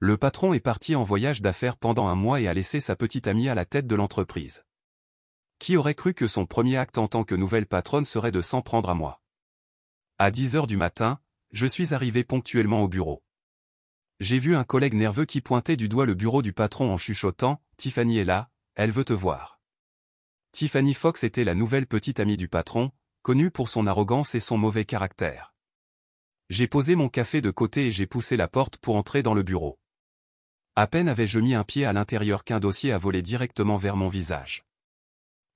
Le patron est parti en voyage d'affaires pendant un mois et a laissé sa petite amie à la tête de l'entreprise. Qui aurait cru que son premier acte en tant que nouvelle patronne serait de s'en prendre à moi? À 10 heures du matin, je suis arrivé ponctuellement au bureau. J'ai vu un collègue nerveux qui pointait du doigt le bureau du patron en chuchotant « Tiffany est là, elle veut te voir ». Tiffany Fox était la nouvelle petite amie du patron, connue pour son arrogance et son mauvais caractère. J'ai posé mon café de côté et j'ai poussé la porte pour entrer dans le bureau. À peine avais-je mis un pied à l'intérieur qu'un dossier a volé directement vers mon visage.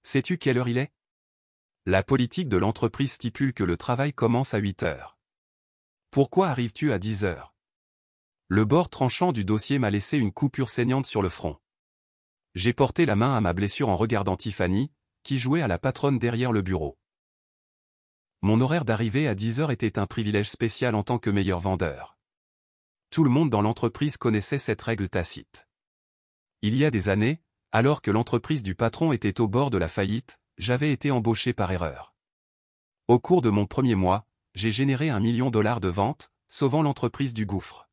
Sais-tu quelle heure il est? La politique de l'entreprise stipule que le travail commence à 8 heures. Pourquoi arrives-tu à 10 heures? Le bord tranchant du dossier m'a laissé une coupure saignante sur le front. J'ai porté la main à ma blessure en regardant Tiffany, qui jouait à la patronne derrière le bureau. Mon horaire d'arrivée à 10 heures était un privilège spécial en tant que meilleur vendeur. Tout le monde dans l'entreprise connaissait cette règle tacite. Il y a des années, alors que l'entreprise du patron était au bord de la faillite, j'avais été embauché par erreur. Au cours de mon premier mois, j'ai généré $1 million de ventes, sauvant l'entreprise du gouffre.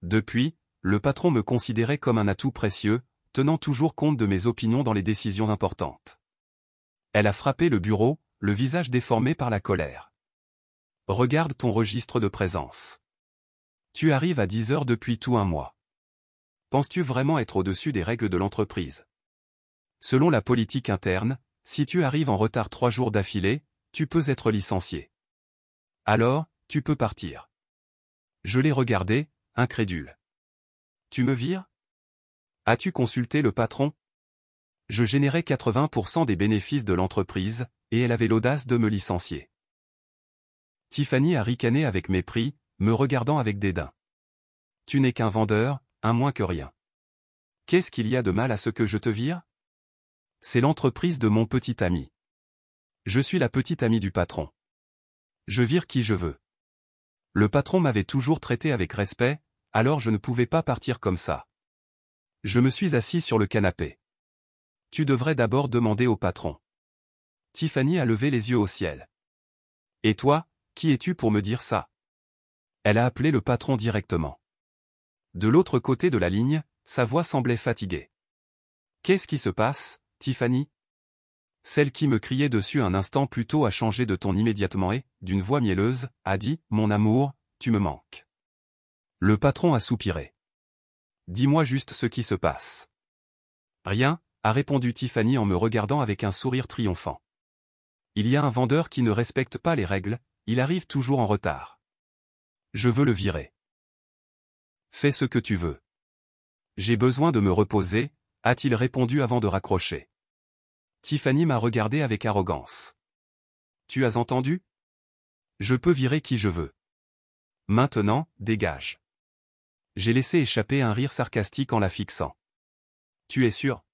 Depuis, le patron me considérait comme un atout précieux, tenant toujours compte de mes opinions dans les décisions importantes. Elle a frappé le bureau, le visage déformé par la colère. Regarde ton registre de présence. Tu arrives à 10 heures depuis tout un mois. Penses-tu vraiment être au-dessus des règles de l'entreprise? Selon la politique interne, si tu arrives en retard 3 jours d'affilée, tu peux être licencié. Alors, tu peux partir. Je l'ai regardé, incrédule. Tu me vires? As-tu consulté le patron? Je générais 80% des bénéfices de l'entreprise, et elle avait l'audace de me licencier. Tiffany a ricané avec mépris, me regardant avec dédain. Tu n'es qu'un vendeur, un moins que rien. Qu'est-ce qu'il y a de mal à ce que je te vire? C'est l'entreprise de mon petit ami. Je suis la petite amie du patron. Je vire qui je veux. Le patron m'avait toujours traité avec respect, alors je ne pouvais pas partir comme ça. Je me suis assis sur le canapé. Tu devrais d'abord demander au patron. Tiffany a levé les yeux au ciel. Et toi, qui es-tu pour me dire ça? Elle a appelé le patron directement. De l'autre côté de la ligne, sa voix semblait fatiguée. Qu'est-ce qui se passe, Tiffany? Celle qui me criait dessus un instant plus tôt a changé de ton immédiatement et, d'une voix mielleuse, a dit « Mon amour, tu me manques ». Le patron a soupiré. Dis-moi juste ce qui se passe. Rien, a répondu Tiffany en me regardant avec un sourire triomphant. Il y a un vendeur qui ne respecte pas les règles, il arrive toujours en retard. Je veux le virer. Fais ce que tu veux. J'ai besoin de me reposer, a-t-il répondu avant de raccrocher. Tiffany m'a regardé avec arrogance. Tu as entendu? Je peux virer qui je veux. Maintenant, dégage. J'ai laissé échapper un rire sarcastique en la fixant. Tu es sûr?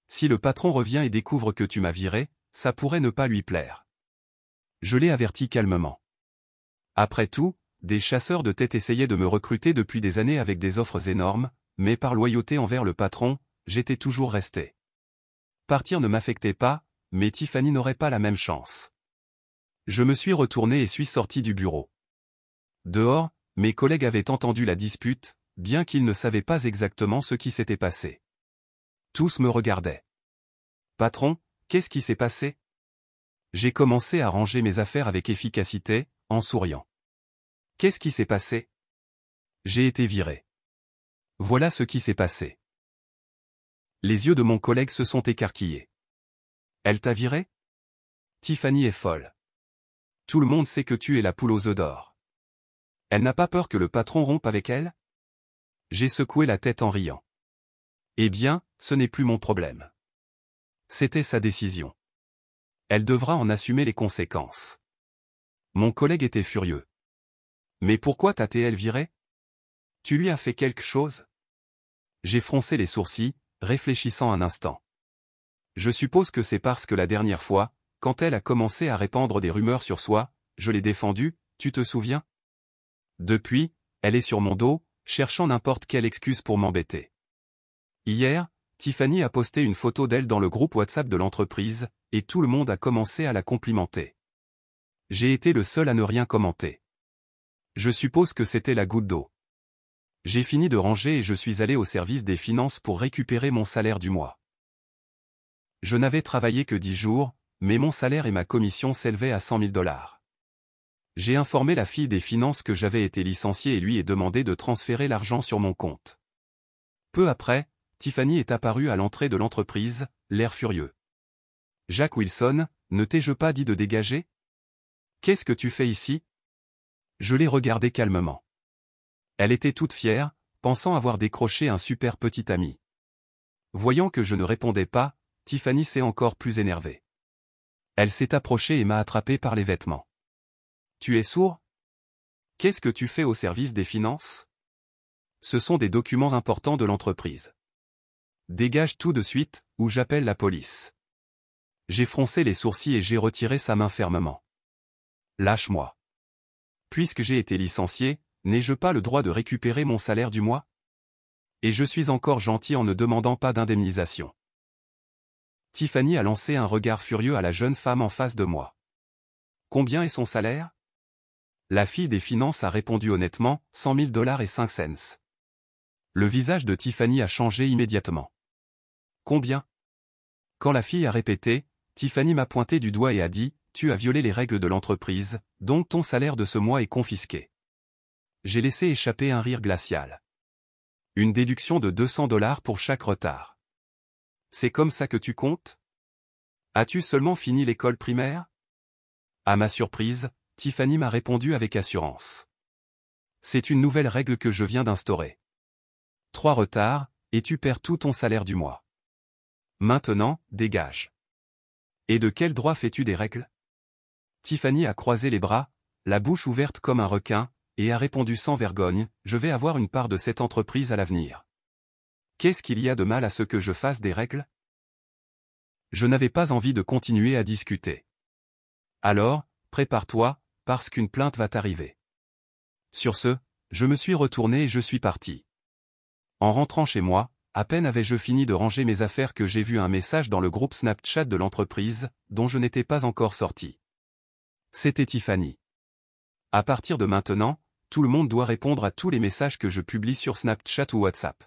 Si le patron revient et découvre que tu m'as viré, ça pourrait ne pas lui plaire. Je l'ai averti calmement. Après tout, des chasseurs de tête essayaient de me recruter depuis des années avec des offres énormes, mais par loyauté envers le patron, j'étais toujours resté. Partir ne m'affectait pas, mais Tiffany n'aurait pas la même chance. Je me suis retourné et suis sorti du bureau. Dehors, mes collègues avaient entendu la dispute, bien qu'ils ne savaient pas exactement ce qui s'était passé. Tous me regardaient. Patron, qu'est-ce qui s'est passé? J'ai commencé à ranger mes affaires avec efficacité, en souriant. Qu'est-ce qui s'est passé? J'ai été viré. Voilà ce qui s'est passé. Les yeux de mon collègue se sont écarquillés. Elle t'a viré? Tiffany est folle. Tout le monde sait que tu es la poule aux œufs d'or. Elle n'a pas peur que le patron rompe avec elle? J'ai secoué la tête en riant. Eh bien, ce n'est plus mon problème. C'était sa décision. Elle devra en assumer les conséquences. Mon collègue était furieux. Mais pourquoi t'a-t-elle viré? Tu lui as fait quelque chose? J'ai froncé les sourcils, réfléchissant un instant. Je suppose que c'est parce que la dernière fois, quand elle a commencé à répandre des rumeurs sur soi, je l'ai défendue, tu te souviens? Depuis, elle est sur mon dos, cherchant n'importe quelle excuse pour m'embêter. Hier, Tiffany a posté une photo d'elle dans le groupe WhatsApp de l'entreprise, et tout le monde a commencé à la complimenter. J'ai été le seul à ne rien commenter. Je suppose que c'était la goutte d'eau. J'ai fini de ranger et je suis allé au service des finances pour récupérer mon salaire du mois. Je n'avais travaillé que 10 jours, mais mon salaire et ma commission s'élevaient à 100 000 $. J'ai informé la fille des finances que j'avais été licencié et lui ai demandé de transférer l'argent sur mon compte. Peu après, Tiffany est apparue à l'entrée de l'entreprise, l'air furieux. « Jack Wilson, ne t'ai-je pas dit de dégager? Qu'est-ce que tu fais ici ?» Je l'ai regardée calmement. Elle était toute fière, pensant avoir décroché un super petit ami. Voyant que je ne répondais pas, Tiffany s'est encore plus énervée. Elle s'est approchée et m'a attrapé par les vêtements. « Tu es sourd? Qu'est-ce que tu fais au service des finances? Ce sont des documents importants de l'entreprise. Dégage tout de suite, ou j'appelle la police. » J'ai froncé les sourcils et j'ai retiré sa main fermement. « Lâche-moi. Puisque j'ai été licencié, n'ai-je pas le droit de récupérer mon salaire du mois? Et je suis encore gentil en ne demandant pas d'indemnisation. » Tiffany a lancé un regard furieux à la jeune femme en face de moi. « Combien est son salaire? » La fille des finances a répondu honnêtement, 100 000 $ et 5 cents. Le visage de Tiffany a changé immédiatement. « Combien? » Quand la fille a répété, Tiffany m'a pointé du doigt et a dit, « Tu as violé les règles de l'entreprise, donc ton salaire de ce mois est confisqué. » J'ai laissé échapper un rire glacial. Une déduction de 200 $ pour chaque retard. C'est comme ça que tu comptes? As-tu seulement fini l'école primaire? À ma surprise, Tiffany m'a répondu avec assurance. C'est une nouvelle règle que je viens d'instaurer. 3 retards, et tu perds tout ton salaire du mois. Maintenant, dégage. Et de quel droit fais-tu des règles? Tiffany a croisé les bras, la bouche ouverte comme un requin, et a répondu sans vergogne, je vais avoir une part de cette entreprise à l'avenir. Qu'est-ce qu'il y a de mal à ce que je fasse des règles? Je n'avais pas envie de continuer à discuter. Alors, prépare-toi, parce qu'une plainte va t'arriver. Sur ce, je me suis retourné et je suis parti. En rentrant chez moi, à peine avais-je fini de ranger mes affaires que j'ai vu un message dans le groupe Snapchat de l'entreprise, dont je n'étais pas encore sorti. C'était Tiffany. À partir de maintenant, tout le monde doit répondre à tous les messages que je publie sur Snapchat ou WhatsApp.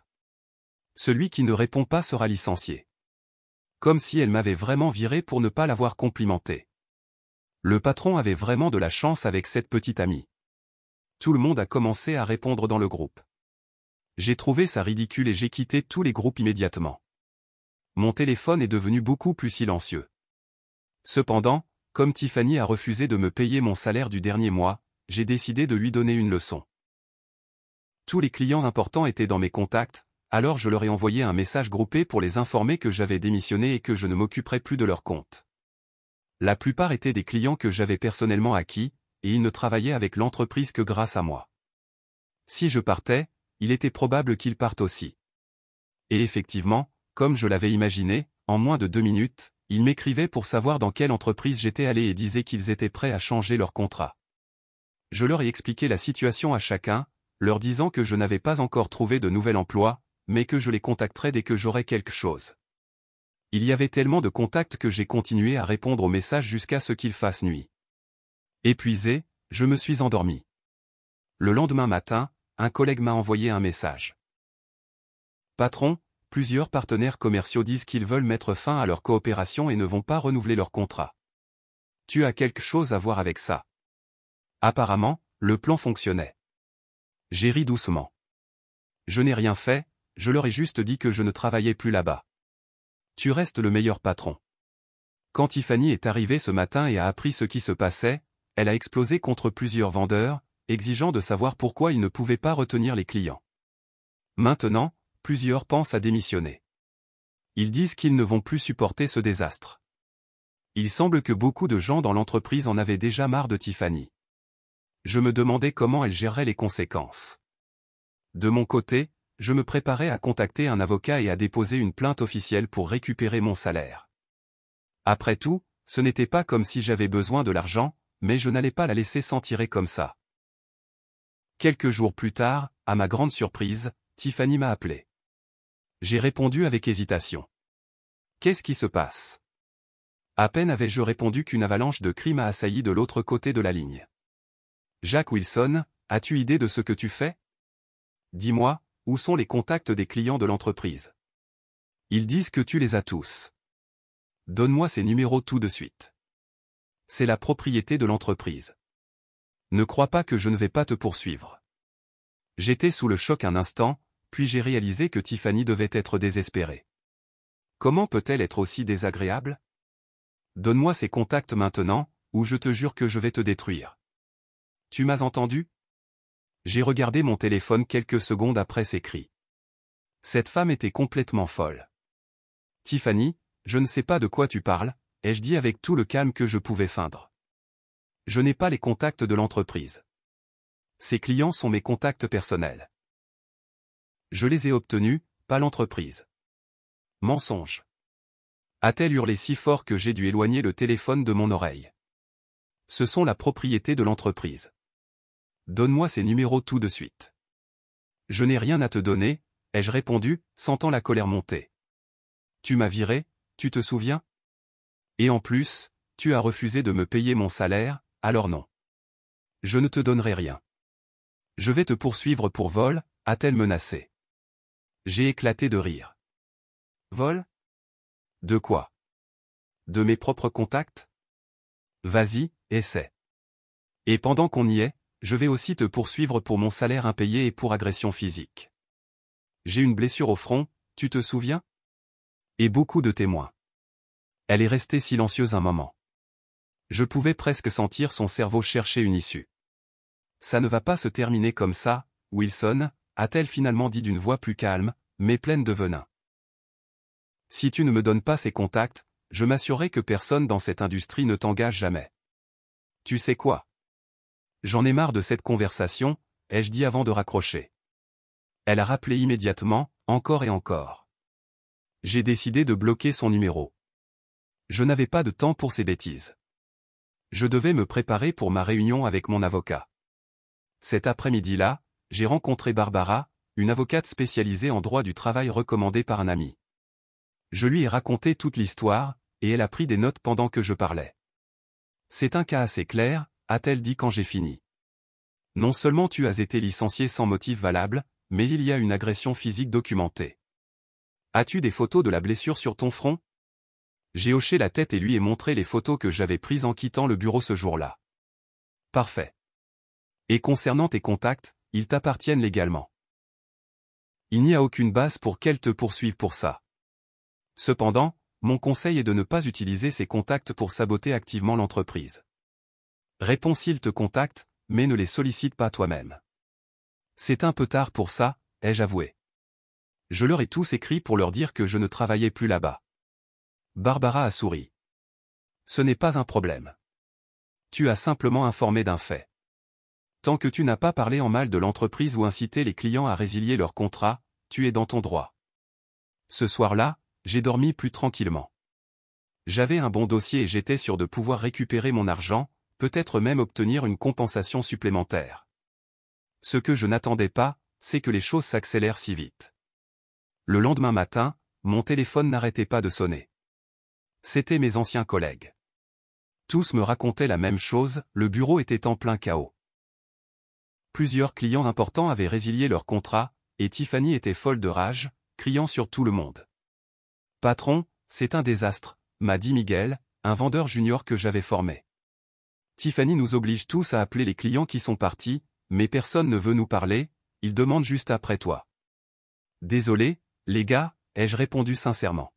Celui qui ne répond pas sera licencié. Comme si elle m'avait vraiment viré pour ne pas l'avoir complimenté. Le patron avait vraiment de la chance avec cette petite amie. Tout le monde a commencé à répondre dans le groupe. J'ai trouvé ça ridicule et j'ai quitté tous les groupes immédiatement. Mon téléphone est devenu beaucoup plus silencieux. Cependant, comme Tiffany a refusé de me payer mon salaire du dernier mois, j'ai décidé de lui donner une leçon. Tous les clients importants étaient dans mes contacts, alors je leur ai envoyé un message groupé pour les informer que j'avais démissionné et que je ne m'occuperais plus de leur compte. La plupart étaient des clients que j'avais personnellement acquis, et ils ne travaillaient avec l'entreprise que grâce à moi. Si je partais, il était probable qu'ils partent aussi. Et effectivement, comme je l'avais imaginé, en moins de 2 minutes, ils m'écrivaient pour savoir dans quelle entreprise j'étais allé et disaient qu'ils étaient prêts à changer leur contrat. Je leur ai expliqué la situation à chacun, leur disant que je n'avais pas encore trouvé de nouvel emploi, mais que je les contacterais dès que j'aurais quelque chose. Il y avait tellement de contacts que j'ai continué à répondre aux messages jusqu'à ce qu'il fasse nuit. Épuisé, je me suis endormi. Le lendemain matin, un collègue m'a envoyé un message. Patron, plusieurs partenaires commerciaux disent qu'ils veulent mettre fin à leur coopération et ne vont pas renouveler leur contrat. Tu as quelque chose à voir avec ça. Apparemment, le plan fonctionnait. J'ai ri doucement. Je n'ai rien fait, je leur ai juste dit que je ne travaillais plus là-bas. Tu restes le meilleur patron. Quand Tiffany est arrivée ce matin et a appris ce qui se passait, elle a explosé contre plusieurs vendeurs, exigeant de savoir pourquoi ils ne pouvaient pas retenir les clients. Maintenant, plusieurs pensent à démissionner. Ils disent qu'ils ne vont plus supporter ce désastre. Il semble que beaucoup de gens dans l'entreprise en avaient déjà marre de Tiffany. Je me demandais comment elle gérerait les conséquences. De mon côté, je me préparais à contacter un avocat et à déposer une plainte officielle pour récupérer mon salaire. Après tout, ce n'était pas comme si j'avais besoin de l'argent, mais je n'allais pas la laisser s'en tirer comme ça. Quelques jours plus tard, à ma grande surprise, Tiffany m'a appelé. J'ai répondu avec hésitation. Qu'est-ce qui se passe? À peine avais-je répondu qu'une avalanche de cris m'a assailli de l'autre côté de la ligne. Jack Wilson, as-tu idée de ce que tu fais? Dis-moi, où sont les contacts des clients de l'entreprise? Ils disent que tu les as tous. Donne-moi ces numéros tout de suite. C'est la propriété de l'entreprise. Ne crois pas que je ne vais pas te poursuivre. J'étais sous le choc un instant, puis j'ai réalisé que Tiffany devait être désespérée. Comment peut-elle être aussi désagréable? Donne-moi ces contacts maintenant, ou je te jure que je vais te détruire. Tu m'as entendu? J'ai regardé mon téléphone quelques secondes après ces cris. Cette femme était complètement folle. Tiffany, je ne sais pas de quoi tu parles, ai-je dit avec tout le calme que je pouvais feindre. Je n'ai pas les contacts de l'entreprise. Ces clients sont mes contacts personnels. Je les ai obtenus, pas l'entreprise. Mensonge. A-t-elle hurlé si fort que j'ai dû éloigner le téléphone de mon oreille. Ce sont la propriété de l'entreprise. Donne-moi ces numéros tout de suite. Je n'ai rien à te donner, ai-je répondu, sentant la colère monter. Tu m'as viré, tu te souviens? Et en plus, tu as refusé de me payer mon salaire, alors non. Je ne te donnerai rien. Je vais te poursuivre pour vol, a-t-elle menacé. J'ai éclaté de rire. Vol? De quoi? De mes propres contacts? Vas-y, essaie. Et pendant qu'on y est, je vais aussi te poursuivre pour mon salaire impayé et pour agression physique. J'ai une blessure au front, tu te souviens? Et beaucoup de témoins. Elle est restée silencieuse un moment. Je pouvais presque sentir son cerveau chercher une issue. Ça ne va pas se terminer comme ça, Wilson, a-t-elle finalement dit d'une voix plus calme, mais pleine de venin. Si tu ne me donnes pas ces contacts, je m'assurerai que personne dans cette industrie ne t'engage jamais. Tu sais quoi? J'en ai marre de cette conversation, ai-je dit avant de raccrocher. Elle a rappelé immédiatement, encore et encore. J'ai décidé de bloquer son numéro. Je n'avais pas de temps pour ces bêtises. Je devais me préparer pour ma réunion avec mon avocat. Cet après-midi-là, j'ai rencontré Barbara, une avocate spécialisée en droit du travail recommandée par un ami. Je lui ai raconté toute l'histoire, et elle a pris des notes pendant que je parlais. C'est un cas assez clair, a-t-elle dit quand j'ai fini. Non seulement tu as été licencié sans motif valable, mais il y a une agression physique documentée. As-tu des photos de la blessure sur ton front? J'ai hoché la tête et lui ai montré les photos que j'avais prises en quittant le bureau ce jour-là. Parfait. Et concernant tes contacts, ils t'appartiennent légalement. Il n'y a aucune base pour qu'elle te poursuive pour ça. Cependant, mon conseil est de ne pas utiliser ces contacts pour saboter activement l'entreprise. Réponds s'ils te contactent, mais ne les sollicite pas toi-même. C'est un peu tard pour ça, ai-je avoué. Je leur ai tous écrit pour leur dire que je ne travaillais plus là-bas. Barbara a souri. Ce n'est pas un problème. Tu as simplement informé d'un fait. Tant que tu n'as pas parlé en mal de l'entreprise ou incité les clients à résilier leur contrat, tu es dans ton droit. Ce soir-là, j'ai dormi plus tranquillement. J'avais un bon dossier et j'étais sûr de pouvoir récupérer mon argent, peut-être même obtenir une compensation supplémentaire. Ce que je n'attendais pas, c'est que les choses s'accélèrent si vite. Le lendemain matin, mon téléphone n'arrêtait pas de sonner. C'étaient mes anciens collègues. Tous me racontaient la même chose, le bureau était en plein chaos. Plusieurs clients importants avaient résilié leur contrat, et Tiffany était folle de rage, criant sur tout le monde. « Patron, c'est un désastre », m'a dit Miguel, un vendeur junior que j'avais formé. Tiffany nous oblige tous à appeler les clients qui sont partis, mais personne ne veut nous parler, ils demandent juste après toi. Désolé, les gars, ai-je répondu sincèrement.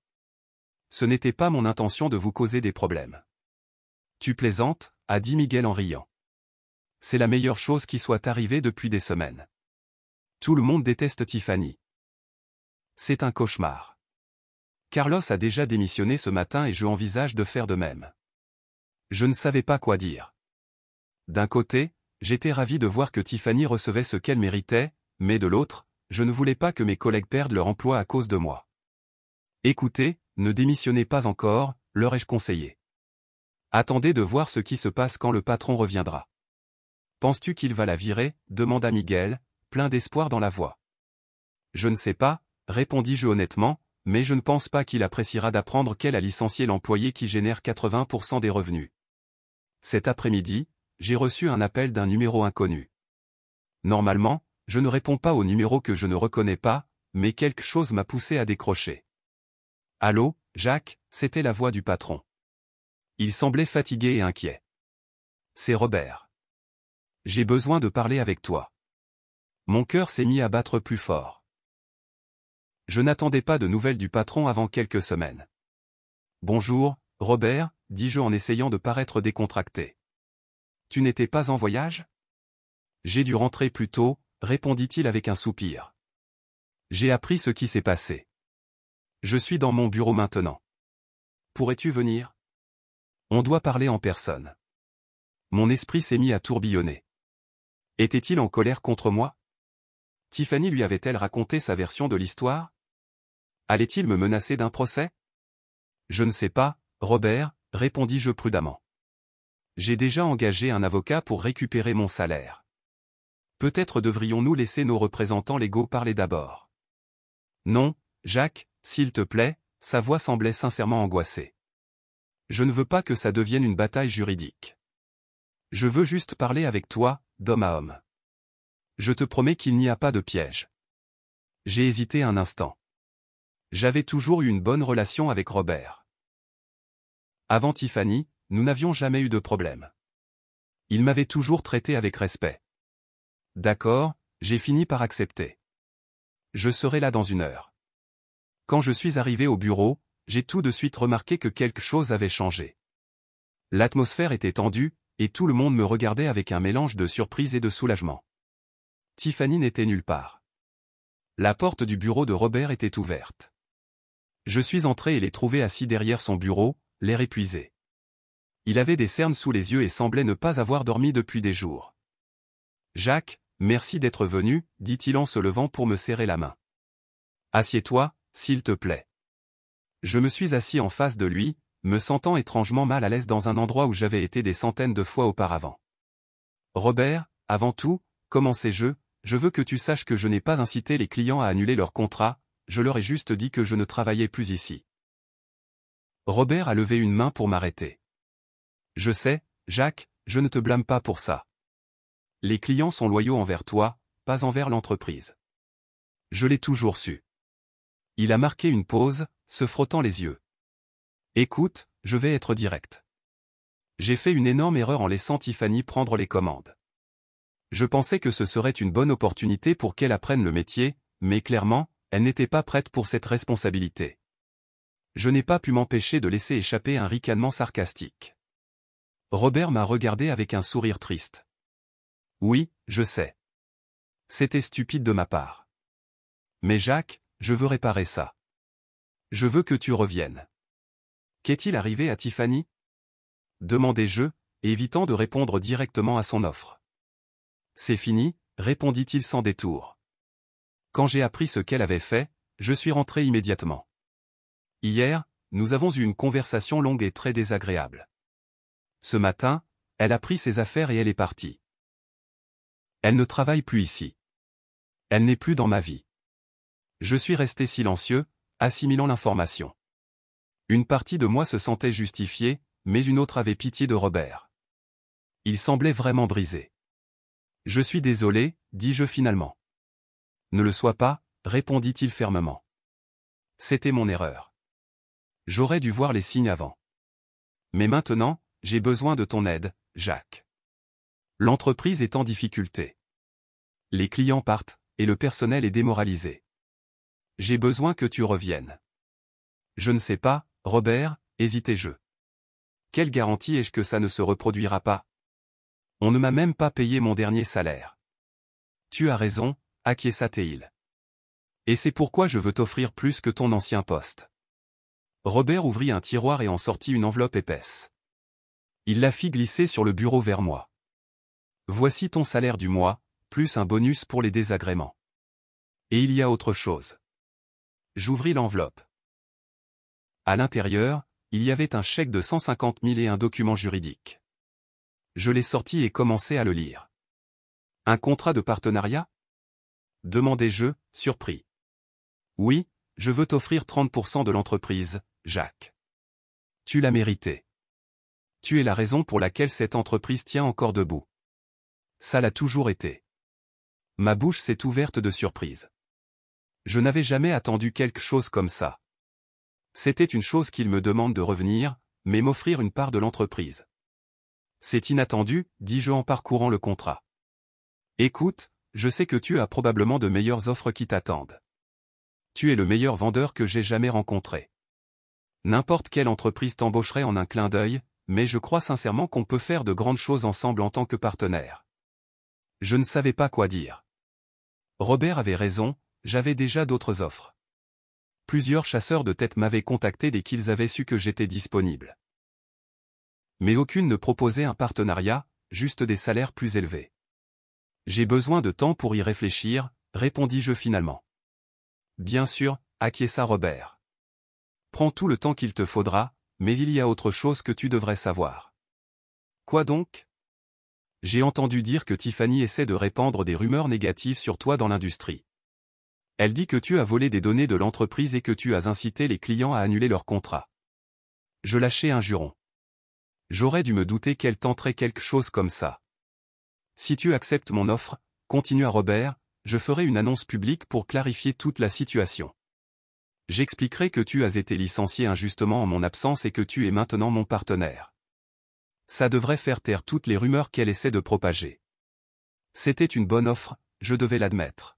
Ce n'était pas mon intention de vous causer des problèmes. Tu plaisantes, a dit Miguel en riant. C'est la meilleure chose qui soit arrivée depuis des semaines. Tout le monde déteste Tiffany. C'est un cauchemar. Carlos a déjà démissionné ce matin et je envisage de faire de même. Je ne savais pas quoi dire. D'un côté, j'étais ravi de voir que Tiffany recevait ce qu'elle méritait, mais de l'autre, je ne voulais pas que mes collègues perdent leur emploi à cause de moi. Écoutez, ne démissionnez pas encore, leur ai-je conseillé. Attendez de voir ce qui se passe quand le patron reviendra. Penses-tu qu'il va la virer? Demanda Miguel, plein d'espoir dans la voix. Je ne sais pas, répondis-je honnêtement, mais je ne pense pas qu'il appréciera d'apprendre qu'elle a licencié l'employé qui génère 80% des revenus. Cet après-midi, j'ai reçu un appel d'un numéro inconnu. Normalement, je ne réponds pas au numéro que je ne reconnais pas, mais quelque chose m'a poussé à décrocher. Allô, Jacques, c'était la voix du patron. Il semblait fatigué et inquiet. C'est Robert. J'ai besoin de parler avec toi. Mon cœur s'est mis à battre plus fort. Je n'attendais pas de nouvelles du patron avant quelques semaines. Bonjour, Robert, dis-je en essayant de paraître décontracté. Tu n'étais pas en voyage? J'ai dû rentrer plus tôt, répondit-il avec un soupir. J'ai appris ce qui s'est passé. Je suis dans mon bureau maintenant. Pourrais-tu venir? On doit parler en personne. Mon esprit s'est mis à tourbillonner. Était-il en colère contre moi? Tiffany lui avait-elle raconté sa version de l'histoire? Allait-il me menacer d'un procès? Je ne sais pas, Robert, répondis-je prudemment. J'ai déjà engagé un avocat pour récupérer mon salaire. Peut-être devrions-nous laisser nos représentants légaux parler d'abord. Non, Jacques, s'il te plaît, sa voix semblait sincèrement angoissée. Je ne veux pas que ça devienne une bataille juridique. Je veux juste parler avec toi, d'homme à homme. Je te promets qu'il n'y a pas de piège. J'ai hésité un instant. J'avais toujours eu une bonne relation avec Robert. Avant Tiffany, nous n'avions jamais eu de problème. Il m'avait toujours traité avec respect. D'accord, j'ai fini par accepter. Je serai là dans 1 heure. Quand je suis arrivé au bureau, j'ai tout de suite remarqué que quelque chose avait changé. L'atmosphère était tendue, et tout le monde me regardait avec un mélange de surprise et de soulagement. Tiffany n'était nulle part. La porte du bureau de Robert était ouverte. Je suis entré et l'ai trouvé assis derrière son bureau, l'air épuisé. Il avait des cernes sous les yeux et semblait ne pas avoir dormi depuis des jours. « Jacques, merci d'être venu, dit-il en se levant pour me serrer la main. Assieds-toi, s'il te plaît. Je me suis assis en face de lui, me sentant étrangement mal à l'aise dans un endroit où j'avais été des centaines de fois auparavant. Robert, avant tout, commençai-je, je veux que tu saches que je n'ai pas incité les clients à annuler leur contrat, je leur ai juste dit que je ne travaillais plus ici. Robert a levé une main pour m'arrêter. Je sais, Jacques, je ne te blâme pas pour ça. Les clients sont loyaux envers toi, pas envers l'entreprise. Je l'ai toujours su. Il a marqué une pause, se frottant les yeux. Écoute, je vais être direct. J'ai fait une énorme erreur en laissant Tiffany prendre les commandes. Je pensais que ce serait une bonne opportunité pour qu'elle apprenne le métier, mais clairement, elle n'était pas prête pour cette responsabilité. Je n'ai pas pu m'empêcher de laisser échapper un ricanement sarcastique. Robert m'a regardé avec un sourire triste. Oui, je sais. C'était stupide de ma part. Mais Jacques, je veux réparer ça. Je veux que tu reviennes. Qu'est-il arrivé à Tiffany? Demandai-je, évitant de répondre directement à son offre. C'est fini, répondit-il sans détour. Quand j'ai appris ce qu'elle avait fait, je suis rentré immédiatement. Hier, nous avons eu une conversation longue et très désagréable. Ce matin, elle a pris ses affaires et elle est partie. Elle ne travaille plus ici. Elle n'est plus dans ma vie. Je suis resté silencieux, assimilant l'information. Une partie de moi se sentait justifiée, mais une autre avait pitié de Robert. Il semblait vraiment brisé. Je suis désolé, dis-je finalement. Ne le sois pas, répondit-il fermement. C'était mon erreur. J'aurais dû voir les signes avant. Mais maintenant, j'ai besoin de ton aide, Jacques. L'entreprise est en difficulté. Les clients partent, et le personnel est démoralisé. J'ai besoin que tu reviennes. Je ne sais pas, Robert, hésitai-je. Quelle garantie ai-je que ça ne se reproduira pas? On ne m'a même pas payé mon dernier salaire. Tu as raison, acquiesça-t-il. Et c'est pourquoi je veux t'offrir plus que ton ancien poste. Robert ouvrit un tiroir et en sortit une enveloppe épaisse. Il la fit glisser sur le bureau vers moi. Voici ton salaire du mois, plus un bonus pour les désagréments. Et il y a autre chose. J'ouvris l'enveloppe. À l'intérieur, il y avait un chèque de 150 000 et un document juridique. Je l'ai sorti et commençai à le lire. Un contrat de partenariat? Demandai-je, surpris. Oui, je veux t'offrir 30% de l'entreprise, Jacques. Tu l'as mérité. Tu es la raison pour laquelle cette entreprise tient encore debout. Ça l'a toujours été. Ma bouche s'est ouverte de surprise. Je n'avais jamais attendu quelque chose comme ça. C'était une chose qu'il me demande de revenir, mais m'offrir une part de l'entreprise. C'est inattendu, dis-je en parcourant le contrat. Écoute, je sais que tu as probablement de meilleures offres qui t'attendent. Tu es le meilleur vendeur que j'ai jamais rencontré. N'importe quelle entreprise t'embaucherait en un clin d'œil, mais je crois sincèrement qu'on peut faire de grandes choses ensemble en tant que partenaire. Je ne savais pas quoi dire. Robert avait raison, j'avais déjà d'autres offres. Plusieurs chasseurs de tête m'avaient contacté dès qu'ils avaient su que j'étais disponible. Mais aucune ne proposait un partenariat, juste des salaires plus élevés. J'ai besoin de temps pour y réfléchir, répondis-je finalement. Bien sûr, acquiesça Robert. Prends tout le temps qu'il te faudra, mais il y a autre chose que tu devrais savoir. Quoi donc? J'ai entendu dire que Tiffany essaie de répandre des rumeurs négatives sur toi dans l'industrie. Elle dit que tu as volé des données de l'entreprise et que tu as incité les clients à annuler leur contrat. Je lâchai un juron. J'aurais dû me douter qu'elle tenterait quelque chose comme ça. Si tu acceptes mon offre, continua Robert, je ferai une annonce publique pour clarifier toute la situation. J'expliquerai que tu as été licencié injustement en mon absence et que tu es maintenant mon partenaire. Ça devrait faire taire toutes les rumeurs qu'elle essaie de propager. C'était une bonne offre, je devais l'admettre.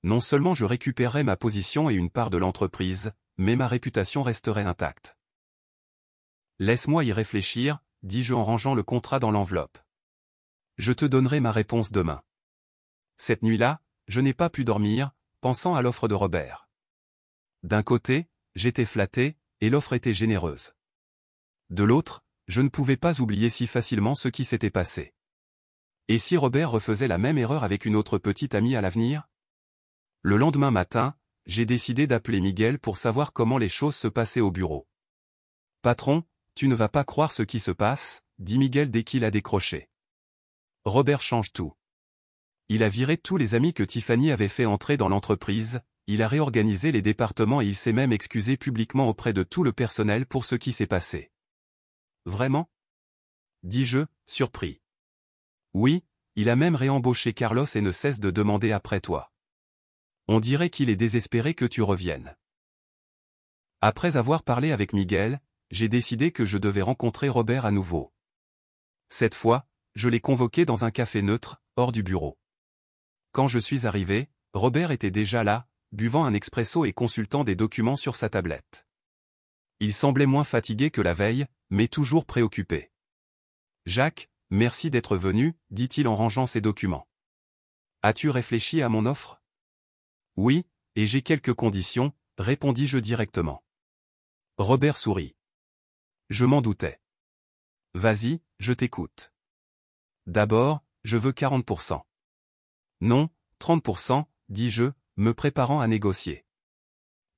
Non seulement je récupérerais ma position et une part de l'entreprise, mais ma réputation resterait intacte. Laisse-moi y réfléchir, dis-je en rangeant le contrat dans l'enveloppe. Je te donnerai ma réponse demain. Cette nuit-là, je n'ai pas pu dormir, pensant à l'offre de Robert. D'un côté, j'étais flatté, et l'offre était généreuse. De l'autre, je ne pouvais pas oublier si facilement ce qui s'était passé. Et si Robert refaisait la même erreur avec une autre petite amie à l'avenir? Le lendemain matin, j'ai décidé d'appeler Miguel pour savoir comment les choses se passaient au bureau. « Patron, tu ne vas pas croire ce qui se passe, » dit Miguel dès qu'il a décroché. Robert change tout. Il a viré tous les amis que Tiffany avait fait entrer dans l'entreprise, il a réorganisé les départements et il s'est même excusé publiquement auprès de tout le personnel pour ce qui s'est passé. Vraiment? Dis-je, surpris. Oui, il a même réembauché Carlos et ne cesse de demander après toi. On dirait qu'il est désespéré que tu reviennes. Après avoir parlé avec Miguel, j'ai décidé que je devais rencontrer Robert à nouveau. Cette fois, je l'ai convoqué dans un café neutre, hors du bureau. Quand je suis arrivé, Robert était déjà là, buvant un expresso et consultant des documents sur sa tablette. Il semblait moins fatigué que la veille, mais toujours préoccupé. « Jacques, merci d'être venu, » dit-il en rangeant ses documents. « As-tu réfléchi à mon offre ? » « Oui, et j'ai quelques conditions, » répondis-je directement. Robert sourit. « Je m'en doutais. »« Vas-y, je t'écoute. »« D'abord, je veux 40%. »« Non, 30%, » dis-je, me préparant à négocier.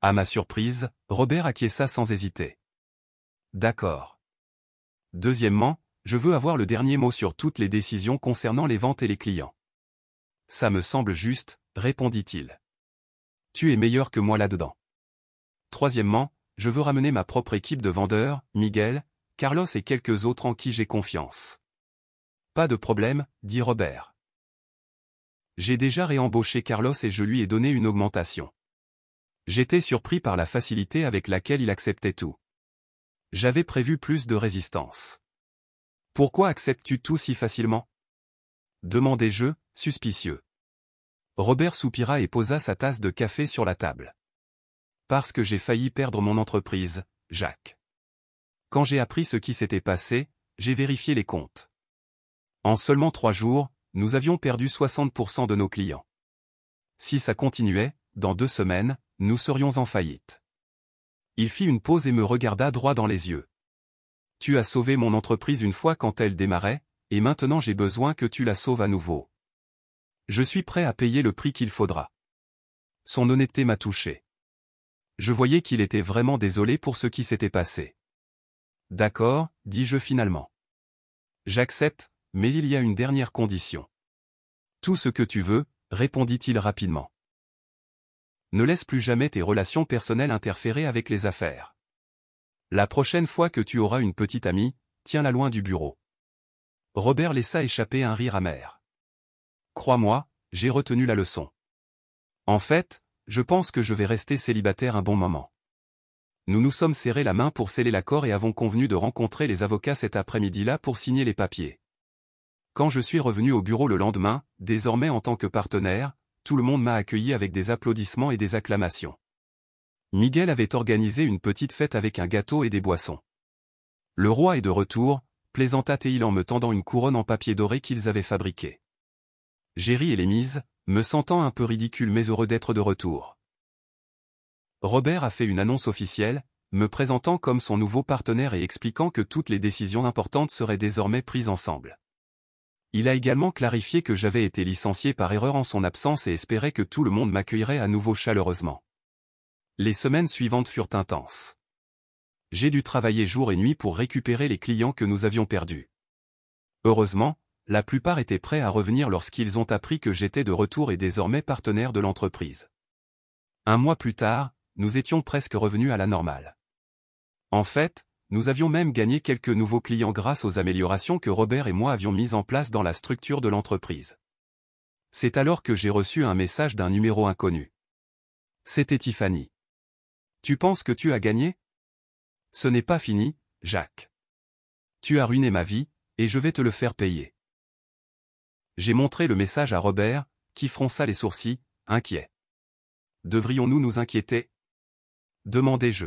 À ma surprise, Robert acquiesça sans hésiter. « D'accord. Deuxièmement, je veux avoir le dernier mot sur toutes les décisions concernant les ventes et les clients. »« Ça me semble juste, » répondit-il. « Tu es meilleur que moi là-dedans. Troisièmement, je veux ramener ma propre équipe de vendeurs, Miguel, Carlos et quelques autres en qui j'ai confiance. »« Pas de problème, » dit Robert. J'ai déjà réembauché Carlos et je lui ai donné une augmentation. J'étais surpris par la facilité avec laquelle il acceptait tout. J'avais prévu plus de résistance. « Pourquoi acceptes-tu tout si facilement ? » demandai-je, suspicieux. Robert soupira et posa sa tasse de café sur la table. « Parce que j'ai failli perdre mon entreprise, Jacques. Quand j'ai appris ce qui s'était passé, j'ai vérifié les comptes. En seulement 3 jours, nous avions perdu 60% de nos clients. Si ça continuait, dans 2 semaines, nous serions en faillite. » Il fit une pause et me regarda droit dans les yeux. « Tu as sauvé mon entreprise une fois quand elle démarrait, et maintenant j'ai besoin que tu la sauves à nouveau. Je suis prêt à payer le prix qu'il faudra. » Son honnêteté m'a touché. Je voyais qu'il était vraiment désolé pour ce qui s'était passé. « D'accord, » dis-je finalement. « J'accepte, mais il y a une dernière condition. »« Tout ce que tu veux, » répondit-il rapidement. « Ne laisse plus jamais tes relations personnelles interférer avec les affaires. La prochaine fois que tu auras une petite amie, tiens-la loin du bureau. » Robert laissa échapper un rire amer. « Crois-moi, j'ai retenu la leçon. En fait, je pense que je vais rester célibataire un bon moment. Nous nous sommes serrés la main pour sceller l'accord et avons convenu de rencontrer les avocats cet après-midi-là pour signer les papiers. Quand je suis revenu au bureau le lendemain, désormais en tant que partenaire, tout le monde m'a accueilli avec des applaudissements et des acclamations. Miguel avait organisé une petite fête avec un gâteau et des boissons. Le roi est de retour, plaisanta-t-il en me tendant une couronne en papier doré qu'ils avaient fabriquée. J'ai ri et les mises, me sentant un peu ridicule mais heureux d'être de retour. Robert a fait une annonce officielle, me présentant comme son nouveau partenaire et expliquant que toutes les décisions importantes seraient désormais prises ensemble. Il a également clarifié que j'avais été licencié par erreur en son absence et espérait que tout le monde m'accueillerait à nouveau chaleureusement. Les semaines suivantes furent intenses. J'ai dû travailler jour et nuit pour récupérer les clients que nous avions perdus. Heureusement, la plupart étaient prêts à revenir lorsqu'ils ont appris que j'étais de retour et désormais partenaire de l'entreprise. Un mois plus tard, nous étions presque revenus à la normale. En fait, nous avions même gagné quelques nouveaux clients grâce aux améliorations que Robert et moi avions mises en place dans la structure de l'entreprise. C'est alors que j'ai reçu un message d'un numéro inconnu. C'était Tiffany. Tu penses que tu as gagné? Ce n'est pas fini, Jacques. Tu as ruiné ma vie, et je vais te le faire payer. J'ai montré le message à Robert, qui fronça les sourcils, inquiet. Devrions-nous nous inquiéter? Demandai-je.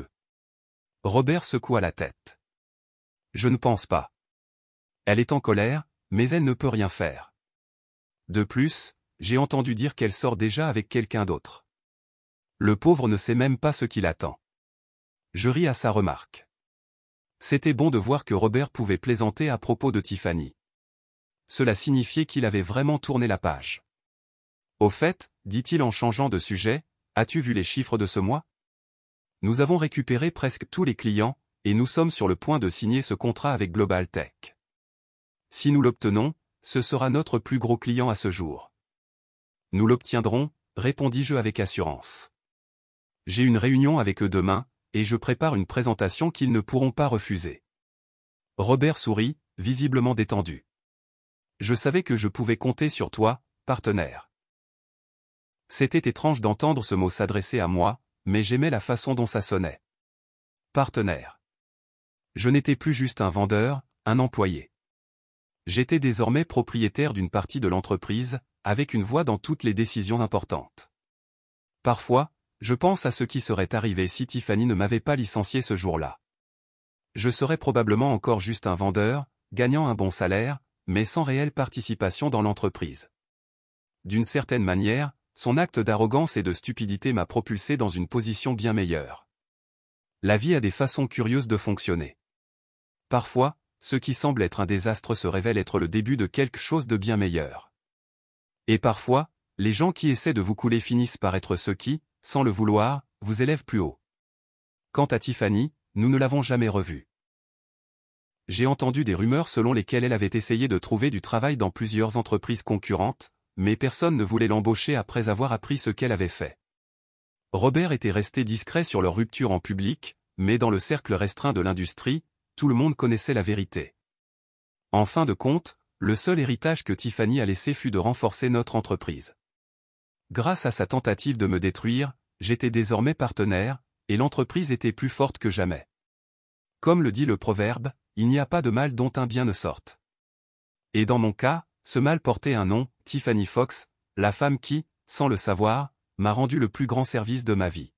Robert secoua la tête. Je ne pense pas. Elle est en colère, mais elle ne peut rien faire. De plus, j'ai entendu dire qu'elle sort déjà avec quelqu'un d'autre. Le pauvre ne sait même pas ce qui l'attend. Je ris à sa remarque. C'était bon de voir que Robert pouvait plaisanter à propos de Tiffany. Cela signifiait qu'il avait vraiment tourné la page. Au fait, dit-il en changeant de sujet, as-tu vu les chiffres de ce mois? Nous avons récupéré presque tous les clients, et nous sommes sur le point de signer ce contrat avec Global Tech. Si nous l'obtenons, ce sera notre plus gros client à ce jour. Nous l'obtiendrons, répondis-je avec assurance. J'ai une réunion avec eux demain, et je prépare une présentation qu'ils ne pourront pas refuser. Robert sourit, visiblement détendu. Je savais que je pouvais compter sur toi, partenaire. C'était étrange d'entendre ce mot s'adresser à moi, mais j'aimais la façon dont ça sonnait. Partenaire. Je n'étais plus juste un vendeur, un employé. J'étais désormais propriétaire d'une partie de l'entreprise, avec une voix dans toutes les décisions importantes. Parfois, je pense à ce qui serait arrivé si Tiffany ne m'avait pas licencié ce jour-là. Je serais probablement encore juste un vendeur, gagnant un bon salaire, mais sans réelle participation dans l'entreprise. D'une certaine manière, son acte d'arrogance et de stupidité m'a propulsé dans une position bien meilleure. La vie a des façons curieuses de fonctionner. Parfois, ce qui semble être un désastre se révèle être le début de quelque chose de bien meilleur. Et parfois, les gens qui essaient de vous couler finissent par être ceux qui, sans le vouloir, vous élèvent plus haut. Quant à Tiffany, nous ne l'avons jamais revue. J'ai entendu des rumeurs selon lesquelles elle avait essayé de trouver du travail dans plusieurs entreprises concurrentes, mais personne ne voulait l'embaucher après avoir appris ce qu'elle avait fait. Robert était resté discret sur leur rupture en public, mais dans le cercle restreint de l'industrie, tout le monde connaissait la vérité. En fin de compte, le seul héritage que Tiffany a laissé fut de renforcer notre entreprise. Grâce à sa tentative de me détruire, j'étais désormais partenaire, et l'entreprise était plus forte que jamais. Comme le dit le proverbe, il n'y a pas de mal dont un bien ne sorte. Et dans mon cas, ce mal portait un nom, Tiffany Fox, la femme qui, sans le savoir, m'a rendu le plus grand service de ma vie.